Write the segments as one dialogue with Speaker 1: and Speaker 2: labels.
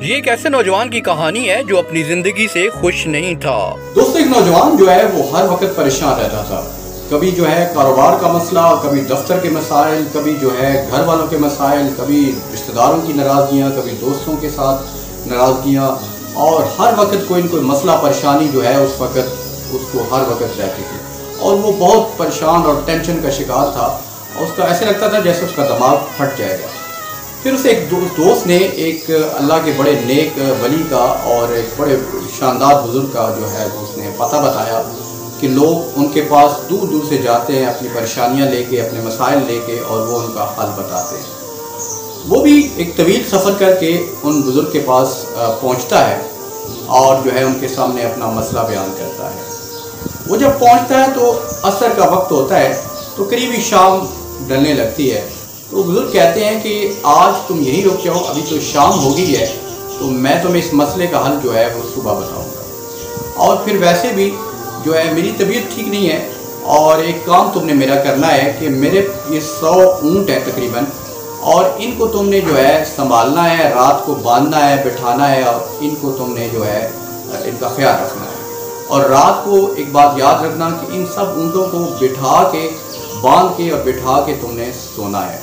Speaker 1: یہ ایک ایسے نوجوان کی کہانی ہے جو اپنی زندگی سے خوش نہیں تھا۔
Speaker 2: دوستو، ایک نوجوان جو ہے وہ ہر وقت پریشان رہتا تھا۔ کبھی جو ہے کاروبار کا مسئلہ، کبھی دفتر کے مسائل، کبھی جو ہے گھر والوں کے مسائل، کبھی رشتہ داروں کی ناراضگیاں، کبھی دوستوں کے ساتھ ناراضگیاں، اور ہر وقت کوئی نہ کوئی مسئلہ پریشانی جو ہے اس کو ہر وقت رہتی تھی، اور وہ بہت پریشان اور ٹینشن کا شکار تھا، اور اس کا ایسے لگتا تھا جیسے اس کا دماغ پھٹ جائے گا۔ پھر اسے ایک دوست نے ایک اللہ کے بڑے نیک ولی کا اور ایک بڑے شاندار بزرگ کا جو ہے اس نے پتہ بتایا کہ لوگ ان کے پاس دور دور سے جاتے ہیں اپنی پریشانیاں لے کے، اپنے مسائل لے کے، اور وہ ان کا حل بتاتے ہیں۔ وہ بھی ایک طویل سفر کر کے ان بزرگ کے پاس پہنچتا ہے اور جو ہے ان کے سامنے اپنا مسئلہ بیان کرتا ہے۔ وہ جب پہنچتا ہے تو عصر کا وقت ہوتا ہے، تو قریبی شام ڈلنے لگتی ہے۔ تو بزرگ کہتے ہیں کہ آج تم یہیں رک جاؤ، ابھی تو شام ہو گئی ہے، تو میں تمہیں اس مسئلے کا حل جو ہے وہ صبح بتاؤں گا، اور پھر ویسے بھی جو ہے میری طبیعت ٹھیک نہیں ہے، اور ایک کام تم نے میرا کرنا ہے کہ میرے یہ 100 اونٹ ہیں تقریباً، اور ان کو تم نے جو ہے سنبھالنا ہے، رات کو باندھنا ہے، بٹھانا ہے، اور ان کو تم نے جو ہے ان کا خیال رکھنا ہے، اور رات کو ایک بات یاد رکھنا کہ ان سب اونٹوں کو باندھ کے اور بٹھا کے تم نے سونا ہے۔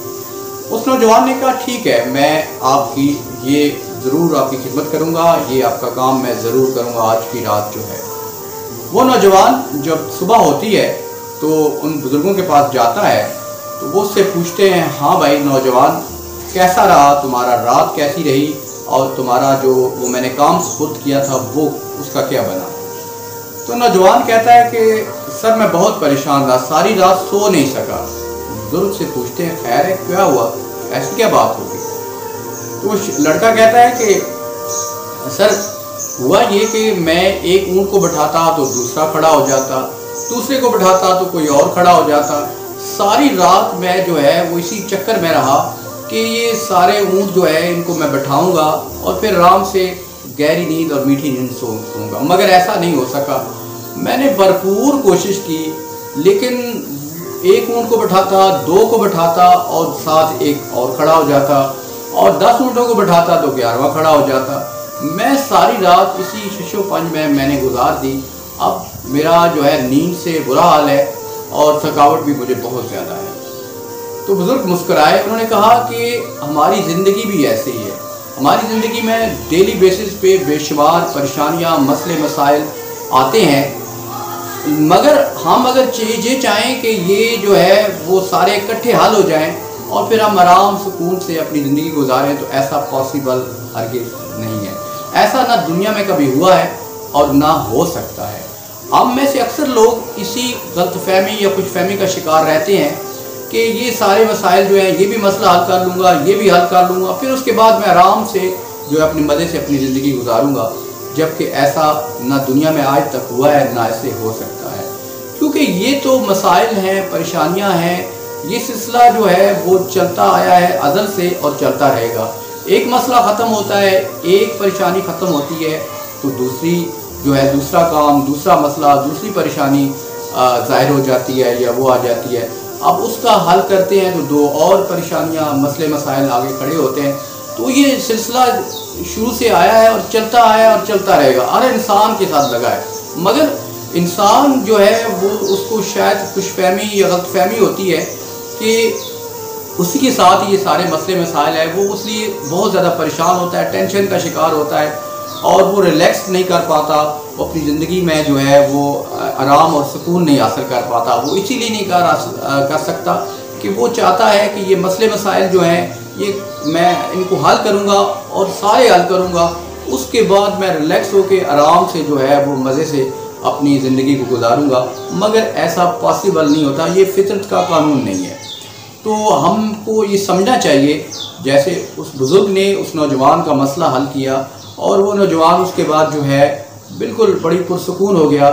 Speaker 2: اس نوجوان نے کہا ٹھیک ہے، میں آپ کی یہ ضرور آپ کی خدمت کروں گا، یہ آپ کا کام میں ضرور کروں گا آج کی رات جو ہے۔ وہ نوجوان جب صبح ہوتی ہے تو ان بزرگوں کے پاس جاتا ہے، تو وہ اس سے پوچھتے ہیں ہاں بھائی نوجوان، کیسا رہا تمہارا، رات کیسی رہی، اور تمہارا جو وہ میں نے کام سپرد کیا تھا وہ اس کا کیا بنا؟ تو نوجوان کہتا ہے کہ سر میں بہت پریشان رہا، ساری رات سو نہیں سکا۔ بزرگ سے پوچھتے ہیں خیر ہے، کیا ہوا، ایسی کیا بات ہوگی؟ تو وہ لڑکا کہتا ہے کہ سر ہوا یہ کہ میں ایک اونٹ کو بٹھاتا تو دوسرا کھڑا ہو جاتا، دوسرے کو بٹھاتا تو کوئی اور کھڑا ہو جاتا، ساری رات میں جو ہے وہ اسی چکر میں رہا کہ یہ سارے اونٹ جو ہے ان کو میں بٹھاؤں گا اور پھر آرام سے گہری نیند اور میٹھی نیند سوؤں گا، مگر ایسا نہیں ہو سکا۔ میں نے بھرپور کوشش کی، لیکن ایک اونٹ کو بٹھاتا، 2 کو بٹھاتا اور ساتھ ایک اور کھڑا ہو جاتا، اور 10 اونٹوں کو بٹھاتا تو 11واں کھڑا ہو جاتا۔ میں ساری رات اسی شش و پنج میں نے گزار دی، اب میرا جو ہے نیند سے برا حال ہے اور تھکاوٹ بھی مجھے بہت زیادہ ہے۔ تو بزرگ مسکرائے، انہوں نے کہا کہ ہماری زندگی بھی ایسے ہی ہے، ہماری زندگی میں ڈیلی بیسس پہ بے شمار پریشانیاں، مسئلے مسائل آتے ہیں، مگر ہم اگر یہ چاہیں کہ یہ جو ہے وہ سارے اکٹھے حل ہو جائیں اور پھر ہم آرام سکون سے اپنی زندگی گزاریں، تو ایسا پاسبل ہرگز نہیں ہے، ایسا نہ دنیا میں کبھی ہوا ہے اور نہ ہو سکتا ہے۔ ہم میں سے اکثر لوگ اسی غلط فہمی یا خوش فہمی کا شکار رہتے ہیں کہ یہ سارے مسائل جو ہیں، یہ بھی مسئلہ حل کر لوں گا، یہ بھی حل کر لوں گا، پھر اس کے بعد میں آرام سے جو ہے اپنے مزے سے اپنی زندگی گزاروں گا، جبکہ ایسا نہ دنیا میں آج تک ہوا ہے نہ ایسے ہو سکتا ہے، کیونکہ یہ تو مسائل ہیں، پریشانیاں ہیں، یہ سلسلہ جو ہے وہ چلتا آیا ہے ازل سے اور چلتا رہے گا۔ ایک مسئلہ ختم ہوتا ہے، ایک پریشانی ختم ہوتی ہے تو دوسری جو ہے دوسرا کام، دوسرا مسئلہ، دوسری پریشانی ظاہر ہو جاتی ہے یا وہ آ جاتی ہے، اب اس کا حل کرتے ہیں تو 2 اور پریشانیاں، مسئلے مسائل آگے کھڑے ہوتے ہیں۔ تو یہ سلسلہ شروع سے آیا ہے اور چلتا آیا ہے اور چلتا رہے گا، ہر انسان کے ساتھ لگا ہے، مگر انسان جو ہے وہ اس کو شاید خوش فہمی یا غلط فہمی ہوتی ہے کہ اسی کے ساتھ یہ سارے مسئلے مسائل ہیں، وہ اس لیے بہت زیادہ پریشان ہوتا ہے، ٹینشن کا شکار ہوتا ہے، اور وہ ریلیکس نہیں کر پاتا، وہ اپنی زندگی میں جو ہے وہ آرام اور سکون نہیں حاصل کر پاتا۔ وہ اسی لیے نہیں کر سکتا کہ وہ چاہتا ہے کہ یہ مسئلے مسائل جو ہیں یہ میں ان کو حل کروں گا اور سارے حل کروں گا، اس کے بعد میں ریلیکس ہو کے آرام سے جو ہے وہ مزے سے اپنی زندگی کو گزاروں گا، مگر ایسا پاسبل نہیں ہوتا، یہ فطرت کا قانون نہیں ہے۔ تو ہم کو یہ سمجھنا چاہیے، جیسے اس بزرگ نے اس نوجوان کا مسئلہ حل کیا اور وہ نوجوان اس کے بعد جو ہے بالکل بڑی پرسکون ہو گیا۔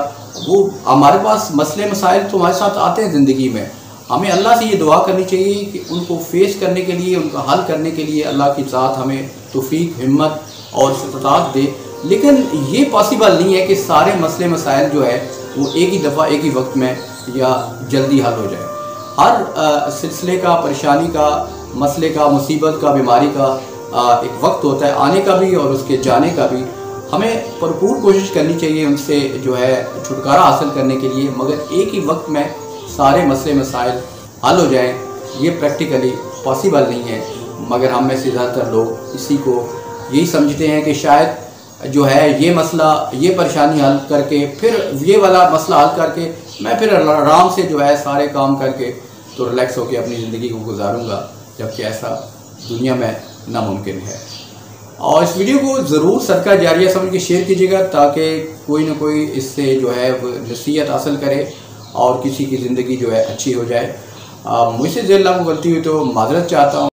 Speaker 2: وہ ہمارے پاس مسئلے مسائل تو ہمارے ساتھ آتے ہیں زندگی میں، ہمیں اللہ سے یہ دعا کرنی چاہیے کہ ان کو فیس کرنے کے لیے، ان کا حل کرنے کے لیے اللہ کی ذات ہمیں توفیق، ہمت اور استطاعت دے، لیکن یہ پاسبل نہیں ہے کہ سارے مسئلے مسائل جو ہے وہ ایک ہی دفعہ ایک ہی وقت میں یا جلدی حل ہو جائے۔ ہر سلسلے کا، پریشانی کا، مسئلے کا، مصیبت کا، بیماری کا ایک وقت ہوتا ہے آنے کا بھی اور اس کے جانے کا بھی. ہمیں بھرپور کوشش کرنی چاہیے ان سے جو ہے چھٹکارا حاصل کرنے کے لیے، مگر ایک ہی وقت میں سارے مسئلے مسائل حل ہو جائیں یہ پریکٹیکلی پاسبل نہیں ہے. مگر ہم میں سے زیادہ تر لوگ اسی کو یہی سمجھتے ہیں کہ شاید جو ہے یہ مسئلہ یہ پریشانی حل کر کے پھر یہ والا مسئلہ حل کر کے میں پھر آرام سے جو ہے سارے کام کر کے تو ریلیکس ہو کے اپنی زندگی کو گزاروں گا، جبکہ ایسا دنیا میں ناممکن ہے. اور اس ویڈیو کو ضرور صدقہ جاریہ سمجھ کے شیئر کیجیے گا تاکہ کوئی نہ کوئی اس سے جو ہے وہ نصیحت حاصل کرے اور کسی کی زندگی جو ہے اچھی ہو جائے. مجھ سے ذلہ کو غلطی ہوئی تو معذرت چاہتا ہوں.